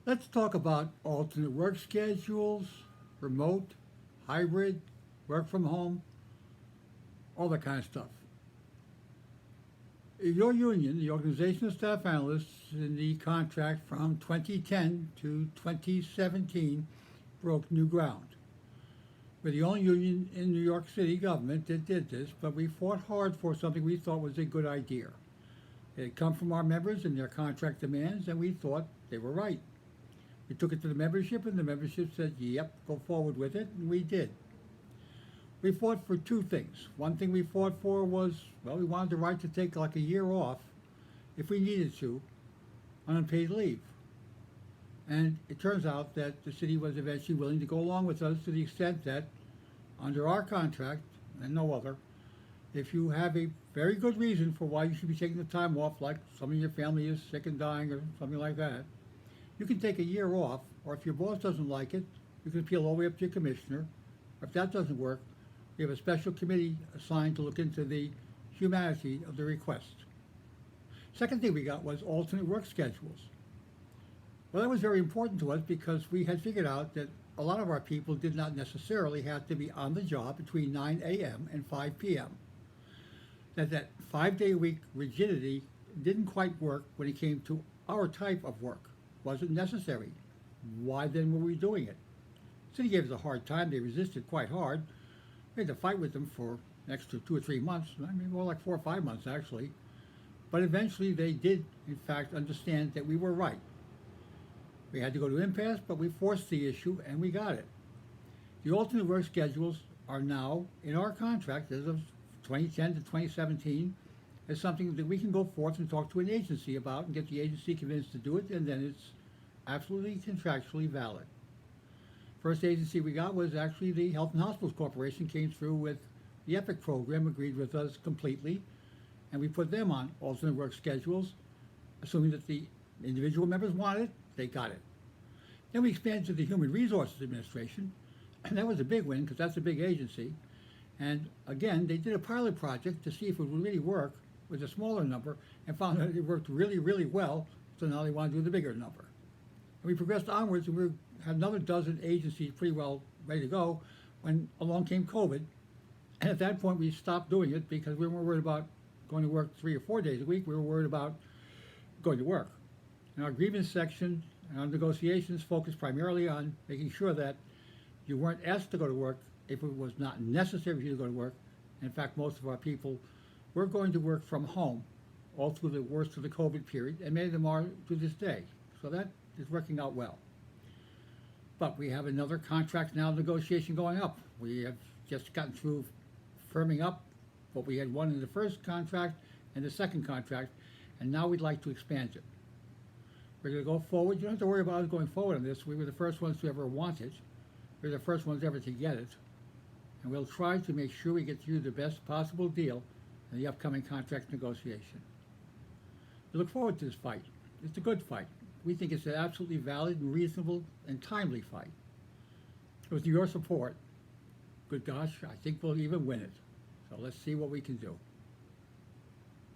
Let's talk about alternate work schedules, remote, hybrid, work from home, all that kind of stuff. Your union, the Organization of Staff Analysts, in the contract from 2010 to 2017, broke new ground. We're the only union in New York City government that did this, but we fought hard for something we thought was a good idea. It had come from our members and their contract demands, and we thought they were right. We took it to the membership, and the membership said, yep, go forward with it, and we did. We fought for two things. One thing we fought for was, well, we wanted the right to take like a year off, if we needed to, on unpaid leave. And it turns out that the city was eventually willing to go along with us to the extent that, under our contract, and no other, if you have a very good reason for why you should be taking the time off, like some of your family is sick and dying or something like that, you can take a year off, or if your boss doesn't like it, you can appeal all the way up to your commissioner. Or if that doesn't work, we have a special committee assigned to look into the humanity of the request. Second thing we got was alternate work schedules. Well, that was very important to us because we had figured out that a lot of our people did not necessarily have to be on the job between 9 a.m. and 5 p.m. That 5-day-a-week rigidity didn't quite work when it came to our type of work. Wasn't necessary. Why then were we doing it? The city gave us a hard time. They resisted quite hard. We had to fight with them for the next 2 or 3 months. I mean, more like 4 or 5 months, actually. But eventually they did, in fact, understand that we were right. We had to go to impasse, but we forced the issue, and we got it. The alternate work schedules are now in our contract as of 2010 to 2017 as something that we can go forth and talk to an agency about and get the agency convinced to do it, and then it's absolutely contractually valid. First agency we got was actually the Health and Hospitals Corporation, came through with the EPIC program, agreed with us completely, and we put them on alternate work schedules, assuming that the individual members wanted it, they got it. Then we expanded to the Human Resources Administration, and that was a big win because that's a big agency. And again, they did a pilot project to see if it would really work with a smaller number and found out it worked really, really well, so now they want to do the bigger number. And we progressed onwards, and we had another dozen agencies pretty well ready to go when along came COVID. And at that point, we stopped doing it because we weren't worried about going to work 3 or 4 days a week. We were worried about going to work. And our grievance section and our negotiations focused primarily on making sure that you weren't asked to go to work if it was not necessary for you to go to work. In fact, most of our people were going to work from home all through the worst of the COVID period, and many of them are to this day. So that is working out well. But we have another contract now negotiation going up. We have just gotten through firming up what we had won in the first contract and the second contract, and now we'd like to expand it. We're going to go forward. You don't have to worry about us going forward on this. We were the first ones to ever want it. We're the first ones ever to get it. And we'll try to make sure we get you the best possible deal in the upcoming contract negotiation. We look forward to this fight. It's a good fight. We think it's an absolutely valid and reasonable and timely fight. With your support, good gosh, I think we'll even win it. So let's see what we can do.